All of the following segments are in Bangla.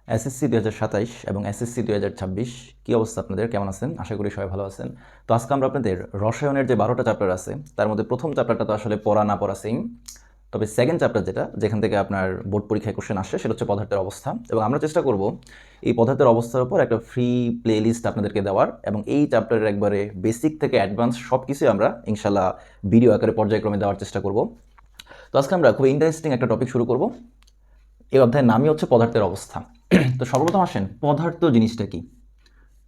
এসএসসি ২০২৭ এবং এসএসসি ২০২৬ কী অবস্থা আপনাদের? কেমন আছেন? আশা করি সবাই ভালো আছেন। তো আজকে আমরা আপনাদের রসায়নের যে ১২টা চ্যাপ্টার আছে তার মধ্যে প্রথম চ্যাপ্টারটা তো আসলে পড়া না পড়া সেম। তবে সেকেন্ড চ্যাপ্টার যেখান থেকে আপনার বোর্ড পরীক্ষায় কোশ্চেন আসে সেটা হচ্ছে পদার্থের অবস্থা, এবং আমরা চেষ্টা করব এই পদার্থের অবস্থার উপর একটা ফ্রি প্লে লিস্ট আপনাদেরকে দেওয়ার, এবং এই চ্যাপ্টারের একবারে বেসিক থেকে অ্যাডভান্স সব কিছুই আমরা ইনশাল্লাহ ভিডিও আকারে পর্যায়ক্রমে দেওয়ার চেষ্টা করব। তো আজকে আমরা খুব ইন্টারেস্টিং একটা টপিক শুরু করব। এই অধ্যায়ের নামই হচ্ছে পদার্থের অবস্থা। তো সর্বপ্রথম আসেন, পদার্থ জিনিসটা কি?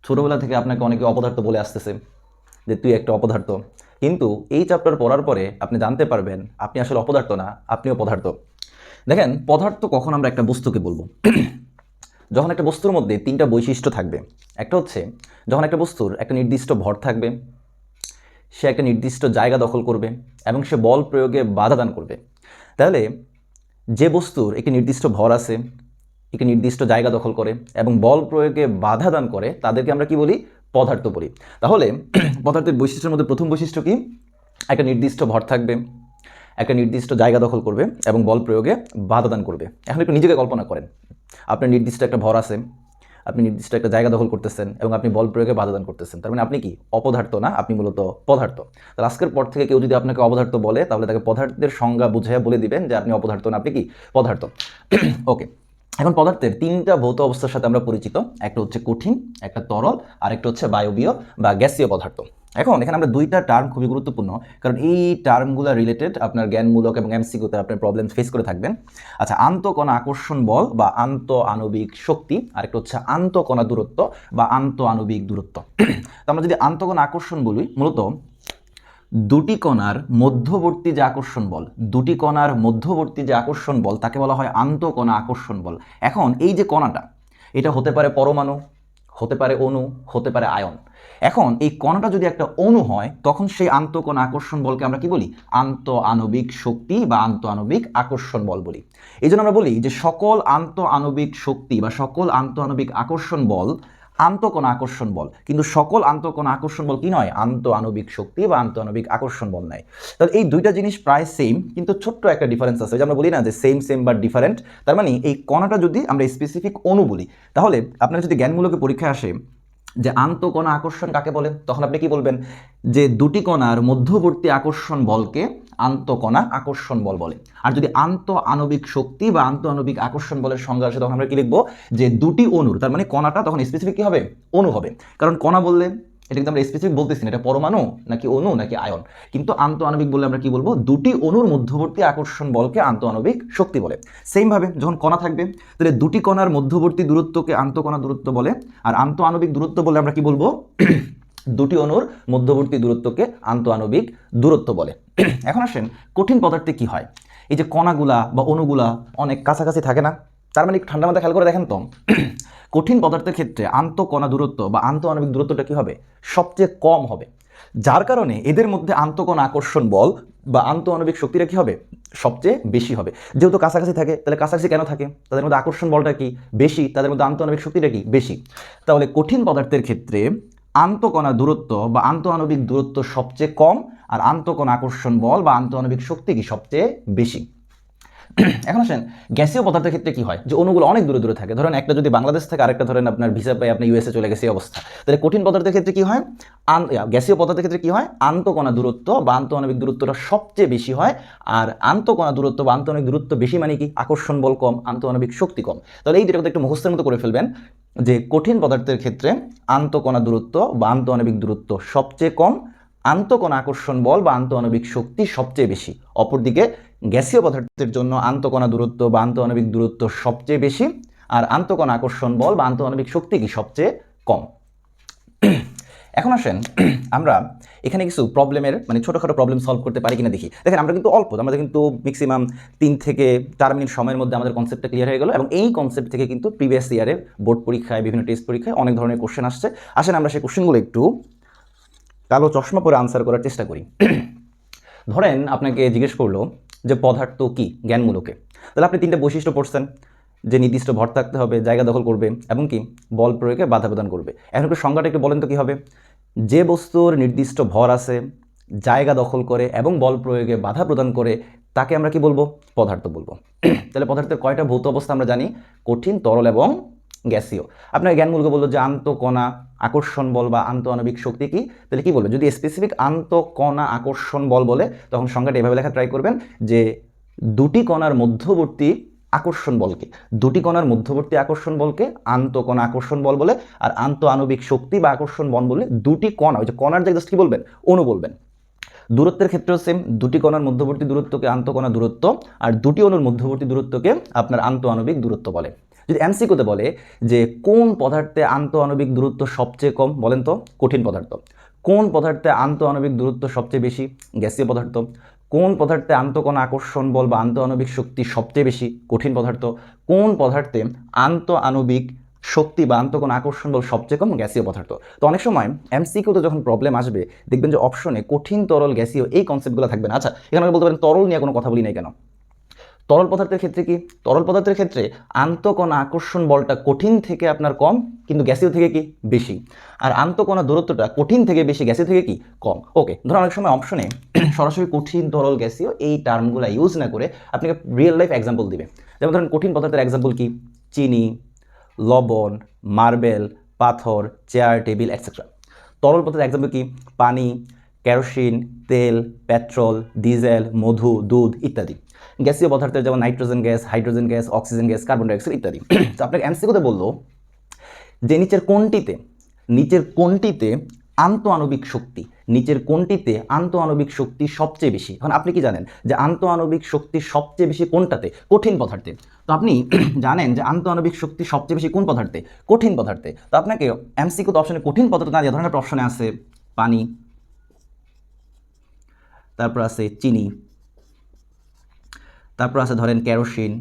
ছোটবেলা থেকে আপনাকে অনেকে অপদার্থ বলে আসতেছে যে তুই একটা অপদার্থ, কিন্তু এই চ্যাপ্টার পড়ার পরে আপনি জানতে পারবেন আপনি আসলে অপদার্থ না, আপনিও পদার্থ। দেখেন, পদার্থ কখন আমরা একটা বস্তুকে বলবো? যখন একটা বস্তুর মধ্যে তিনটা বৈশিষ্ট্য থাকবে। একটা হচ্ছে যখন একটা বস্তুর একটা নির্দিষ্ট ভর থাকবে, সে একটা নির্দিষ্ট জায়গা দখল করবে এবং সে বল প্রয়োগে বাধা দান করবে। তাহলে যে বস্তুর একটি নির্দিষ্ট ভর আছে, একটি নির্দিষ্ট জায়গা দখল করে এবং বল প্রয়োগে বাধা দান করে, তাদেরকে আমরা কি বলি? পদার্থ বলি। তাহলে পদার্থের বৈশিষ্ট্যের মধ্যে প্রথম বৈশিষ্ট্য কি? একটা নির্দিষ্ট ভর থাকবে, একটা নির্দিষ্ট জায়গা দখল করবে এবং বল প্রয়োগে বাধা দান করবে। এখন একটু নিজেকে কল্পনা করেন, আপনার নির্দিষ্ট একটা ভর আছে, আপনি নির্দিষ্ট একটা জায়গা দখল করতেছেন এবং আপনি বল প্রয়োগে বাধা দান করতেছেন। তার মানে আপনি কি? অপদার্থ না, আপনি মূলত পদার্থ। তাহলে আজকের পর থেকে কেউ যদি আপনাকে অপদার্থ বলে, তাহলে তাকে পদার্থের সংজ্ঞা বুঝিয়ে বলে দিবেন যে আপনি অপদার্থ না, আপনি কি? পদার্থ। ওকে, এখন পদার্থের তিনটা ভৌত অবস্থার সাথে আমরা পরিচিত। একটা হচ্ছে কঠিন, একটা তরল, আর একটা হচ্ছে বায়বীয় বা গ্যাসীয় পদার্থ। এখন এখানে আমরা দুইটা টার্ম খুবই গুরুত্বপূর্ণ, কারণ এই টার্মগুলো রিলেটেড আপনার জ্ঞানমূলক এবং এমসিকিউতে আপনার প্রবলেম ফেস করে থাকবেন। আচ্ছা, আন্তঃকণা আকর্ষণ বল বা আন্ত আণবিক শক্তি, আরেকটা হচ্ছে আন্তঃকণা দূরত্ব বা আন্ত আণবিক দূরত্ব। তো আমরা যদি আন্তঃকণা আকর্ষণ বলি, মূলত দুটি কণার মধ্যবর্তী যে আকর্ষণ বল, দুটি কণার মধ্যবর্তী যে আকর্ষণ বল, তাকে বলা হয় আন্তঃকণা আকর্ষণ বল। এখন এই যে কণাটা, এটা হতে পারে পরমাণু, হতে পারে অণু, হতে পারে আয়ন। এখন এই কণাটা যদি একটা অণু হয়, তখন সেই আন্তঃকণা আকর্ষণ বলকে আমরা কি বলি? আন্ত আণবিক শক্তি বা আন্ত আণবিক আকর্ষণ বল বলি। এই জন্য আমরা বলি যে সকল আন্ত আণবিক শক্তি বা সকল আন্ত আণবিক আকর্ষণ বল আন্তঃকণা আকর্ষণ বল, কিন্তু সকল আন্তঃকণা আকর্ষণ বল কি নয়? আন্ত আণবিক শক্তি বা আন্ত আণবিক আকর্ষণ বল নয়। তাহলে এই দুইটা জিনিস প্রায় সেম, কিন্তু ছোট্ট একটা ডিফারেন্স আছে, যে আমরা বলি না যে সেম সেম বাট ডিফারেন্ট। তার মানে এই কণাটা যদি আমরা স্পেসিফিক অণু বলি, তাহলে আপনার যদি জ্ঞানমূলকে পরীক্ষায় আসে যে আন্তঃকণা আকর্ষণ কাকে বলে, তখন আপনি কি বলবেন? যে দুটি কণার মধ্যবর্তী আকর্ষণ বলকে আন্তঃকণা আকর্ষণ বল বলে। আর যদি আন্ত আণবিক শক্তি বা আন্ত আণবিক আকর্ষণ বলের সংজ্ঞা আসে, তখন আমরা কি লিখবো? যে দুটি অণুর, তার মানে কণাটা তখন স্পেসিফিক কি হবে? অণু হবে। কারণ কণা বললে এটা কিন্তু আমরা স্পেসিফিক বলতেছি না, এটা পরমাণু নাকি অণু নাকি আয়ন। কিন্তু আন্ত আণবিক বললে আমরা কি বলবো? দুটি অণুর মধ্যবর্তী আকর্ষণ বলকে আন্ত আণবিক শক্তি বলে। সেম ভাবে যখন কণা থাকবে, তাহলে দুটি কণার মধ্যবর্তী দূরত্বকে আন্তঃকণা দূরত্ব বলে, আর আন্ত আণবিক দূরত্ব বলে আমরা কি বলবো? দুটি অণুর মধ্যবর্তী দূরত্বকে আন্ত আণবিক দূরত্ব বলে। এখন আসেন, কঠিন পদার্থে কি হয়? এই যে কণাগুলা বা অণুগুলা অনেক কাছাকাছি থাকে না? তার মানে একটু ঠান্ডা মাথায় খেয়াল করে দেখেন তো, কঠিন পদার্থের ক্ষেত্রে আন্তঃকণা দূরত্ব বা আন্ত আণবিক দূরত্বটা কি হবে? সবচেয়ে কম হবে। যার কারণে এদের মধ্যে আন্তঃকণা আকর্ষণ বল বা আন্ত আণবিক শক্তিটা কি হবে? সবচেয়ে বেশি হবে। যেহেতু কাছাকাছি থাকে, তাহলে কাছাকাছি কেন থাকে? তাদের মধ্যে আকর্ষণ বলটা কি বেশি, তাদের মধ্যে আন্ত আণবিক শক্তিটা কি বেশি। তাহলে কঠিন পদার্থের ক্ষেত্রে আন্তঃকণা দূরত্ব বা আন্ত আণবিক দূরত্ব সবচেয়ে কম, আর আন্তঃকণা আকর্ষণ বল বা আন্ত আণবিক শক্তি কি সবচেয়ে বেশি। এখন আসেন, গ্যাসীয় পদার্থের ক্ষেত্রে কি হয়? যে অণুগুলো অনেক দূরে দূরে থাকে, ধরেন একটা যদি বাংলাদেশ থেকে আরেকটা ধরেন আপনার ভিসা পাই আপনি ইউএসএ চলে গেছে, এই অবস্থা। তাহলে কঠিন পদার্থের ক্ষেত্রে কি হয়? গ্যাসীয় পদার্থের ক্ষেত্রে কি হয়? আন্তঃকণা দূরত্ব বা আন্তঃআণবিক দূরত্বটা সবচেয়ে বেশি হয়। আর আন্তঃকণা দূরত্ব বা আন্তঃআণবিক দূরত্ব বেশি মানে কি? আকর্ষণ বল কম, আন্তঃআণবিক শক্তি কম। তাহলে এই দুটো কথা একটু মুখস্থের মতো করে ফেলবেন, যে কঠিন পদার্থের ক্ষেত্রে আন্তঃকণা দূরত্ব বা আন্তঃআণবিক দূরত্ব সবচেয়ে কম, আন্তঃকণা আকর্ষণ বল বা আন্তঃআণবিক শক্তি সবচেয়ে বেশি। অপরদিকে গ্যাসীয় পদার্থের জন্য আন্তঃকণা দূরত্ব বা আন্তঃআণবিক দূরত্ব সবচেয়ে বেশি, আর আন্তঃকণা আকর্ষণ বল বা আন্তঃআণবিক শক্তি কি সবচেয়ে কম। এখন আসেন, আমরা এখানে কিছু প্রবলেমের মানে ছোটোখাটো প্রবলেম সলভ করতে পারি কিনা দেখি। দেখেন, আমরা কিন্তু অল্প, আমাদের কিন্তু ম্যাক্সিমাম 3 থেকে 4 মিনিট সময়ের মধ্যে আমাদের কনসেপ্টটা ক্লিয়ার হয়ে গেল, এবং এই কনসেপ্ট থেকে কিন্তু প্রিভিয়াস ইয়ারে বোর্ড পরীক্ষায়, বিভিন্ন টেস্ট পরীক্ষায় অনেক ধরনের কোশ্চেন আসছে। আসেন আমরা সেই কোশ্চেনগুলো একটু কালো চশমা পরে আনসার করার চেষ্টা করি। ধরেন আপনাকে জিজ্ঞেস করলো যে পদার্থ কি জ্ঞানমূলকে, তাহলে আপনি 3টে বৈশিষ্ট্য পড়ছেন, যে নির্দিষ্ট ভর থাকতে হবে, জায়গা দখল করবে এবং কি বল প্রয়োগে বাধা প্রদান করবে। এখন একটু সংজ্ঞাটা একটু বলেন তো কী হবে? যে বস্তুর নির্দিষ্ট ভর আছে, জায়গা দখল করে এবং বল প্রয়োগে বাধা প্রদান করে, তাকে আমরা কি বলবো? পদার্থ বলবো। তাহলে পদার্থের কয়টা ভৌত অবস্থা আমরা জানি? কঠিন, তরল এবং গ্যাসীয়। আপনাকে জ্ঞানমূলক বললো যে আন্তঃকণা আকর্ষণ বল বা আন্তঃআণবিক শক্তি কি, তাহলে কি বলবো? যদি স্পেসিফিক আন্তঃকণা আকর্ষণ বল বলে তখন সংজ্ঞাটা এভাবে লেখা ট্রাই করবেন যে দুটি কণার মধ্যবর্তী আকর্ষণ বলকে, দুটি কণার মধ্যবর্তী আকর্ষণ বলকে আন্তঃকণা আকর্ষণ বল বলে, আর আন্তঃআণবিক শক্তি বা আকর্ষণ বল বলে দুটি কণা, ওই যে কণার জায়গায় জাস্ট কি বলবেন? অণু বলবেন। দূরত্বের ক্ষেত্রেও সেম, দুটি কণার মধ্যবর্তী দূরত্বকে আন্তঃকণা দূরত্ব, আর দুটি অণুর মধ্যবর্তী দূরত্বকে আপনার আন্তঃআণবিক দূরত্ব বলে। যদি এমসিকিউতে বলে যে কোন পদার্থে আন্তঃআণবিক দূরত্ব সবচেয়ে কম, বলেন তো? কঠিন পদার্থ। কোন পদার্থে আন্তঃআণবিক দূরত্ব সবচেয়ে বেশি? গ্যাসীয় পদার্থ। কোন পদার্থে আন্তঃকণা আকর্ষণ বল বা আন্তঃআণবিক শক্তি সবচেয়ে বেশি? কঠিন পদার্থ। কোন পদার্থে আন্তঃআণবিক শক্তি বা আন্তঃকণা আকর্ষণ বল সবচেয়ে কম? গ্যাসীয় পদার্থ। তো অনেক সময় এমসিকিউতে যখন প্রবলেম আসবে দেখবেন যে অপশনে কঠিন, তরল, গ্যাসীয় এই কনসেপ্টগুলো থাকবে না। আচ্ছা, এখানে বলতে পারেন তরল নিয়ে কোনো কথা বলি নাই কেন? তরল পদার্থের ক্ষেত্রে কি? তরল পদার্থের ক্ষেত্রে আন্তঃকণা আকর্ষণ বলটা কঠিন থেকে আপনার কম, কিন্তু গ্যাসীয় থেকে কি? বেশি। আর আন্তঃকণা দূরত্বটা কঠিন থেকে বেশি, গ্যাসীয় থেকে কি? কম। ওকে, ধরুন অনেক সময় অপশনে সরাসরি কঠিন, তরল, গ্যাসীয় এই টার্মগুলো ইউজ না করে আপনাকে রিয়েল লাইফ এক্সাম্পল দিবে। যেমন ধরুন কঠিন পদার্থের এক্সাম্পল কি? চিনি, লবণ, মার্বেল, পাথর, চেয়ার, টেবিল, এটসেট্রা। তরল পদার্থের এক্সাম্পল কি? পানি, কেরোসিন, তেল, পেট্রোল, ডিজেল, মধু, দুধ ইত্যাদি। গ্যাসীয় পদার্থের যেমন nitrogen gas, hydrogen gas, oxygen gas, carbon dioxide ইত্যাদি। তো আপনাকে এমসিকিউতে বললো যে নিচের কোনটিতে আন্তঃআণবিক শক্তি, নিচের কোনটিতে আন্তঃআণবিক শক্তি সবচেয়ে বেশি? এখন আপনি কি জানেন যে আন্তঃআণবিক শক্তি সবচেয়ে বেশি কোনটাতে? কঠিন পদার্থে। তো আপনি জানেন যে আন্তঃআণবিক শক্তি সবচেয়ে বেশি কোন পদার্থে? কঠিন পদার্থে। তো আপনাকে এমসিকিউতে অপশনে কঠিন পদার্থ না দিয়ে ধরেন একটা অপশনে আছে পানি, তারপর আছে চিনি, তারপর আছে ধরেন কেরোসিন,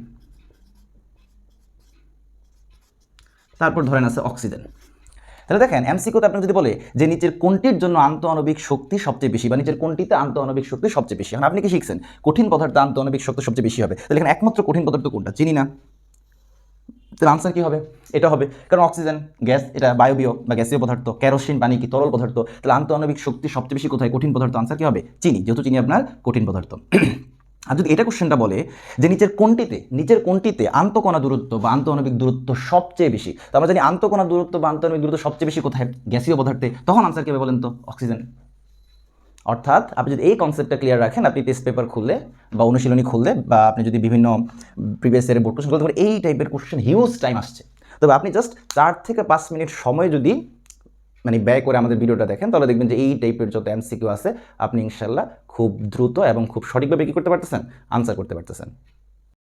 তারপর ধরেন আছে অক্সিজেন। তাহলে দেখেন এমসিকিউতে আপনাকে যদি বলে যে নিচের কোনটির জন্য আন্তঃআণবিক শক্তি সবচেয়ে বেশি বা নিচের কোনটিতে আন্তঃআণবিক শক্তি সবচেয়ে বেশি, এখন আপনি কি শিখছেন? কঠিন পদার্থে আন্তঃআণবিক শক্তি সবচেয়ে বেশি হবে। তাহলে এখানে একমাত্র কঠিন পদার্থ কোনটা? চিনি না? তাহলে আনসার কি হবে? এটা হবে, কারণ অক্সিজেন গ্যাস, এটা বায়বীয় বা গ্যাসীয় পদার্থ, কেরোসিন পানি কি তরল পদার্থ। তাহলে আন্তঃআণবিক শক্তি সবচেয়ে বেশি কোথায়? কঠিন পদার্থ। আনসার কি হবে? চিনি, যেহেতু চিনি আপনার কঠিন পদার্থ। আর যদি এটা কোশ্চেনটা বলে যে নিচের কোনটিতে আন্তঃকণা দূরত্ব বা আন্তঃআণবিক দূরত্ব সবচেয়ে বেশি, তো আমরা জানি আন্তঃকণা দূরত্ব বা আন্তঃআণবিক দূরত্ব সবচেয়ে বেশি কোথায়? গ্যাসীয় পদার্থে। তখন আনসার কি হবে বলেন তো? অক্সিজেন। অর্থাৎ আপনি যদি এই কনসেপ্টটা ক্লিয়ার রাখেন, আপনি টেস্ট পেপার খুললে বা অনুশীলনী খুললে বা আপনি যদি বিভিন্ন প্রিভিয়াস ইয়ারের বোর্ড কোশ্চেন খুলতে পারেন, এই টাইপের কোশ্চেন হিউজ টাইম আসছে। তবে আপনি জাস্ট 4 থেকে 5 মিনিট সময় যদি ব্যয় করে আমাদের ভিডিওটা দেখেন, তাহলে দেখবেন যে এই টাইপের যত এমসিকিউ আছে আপনি ইনশাল্লাহ খুব দ্রুত এবং খুব সঠিকভাবে কী করতে পারতেছেন? আনসার করতে পারতেছেন।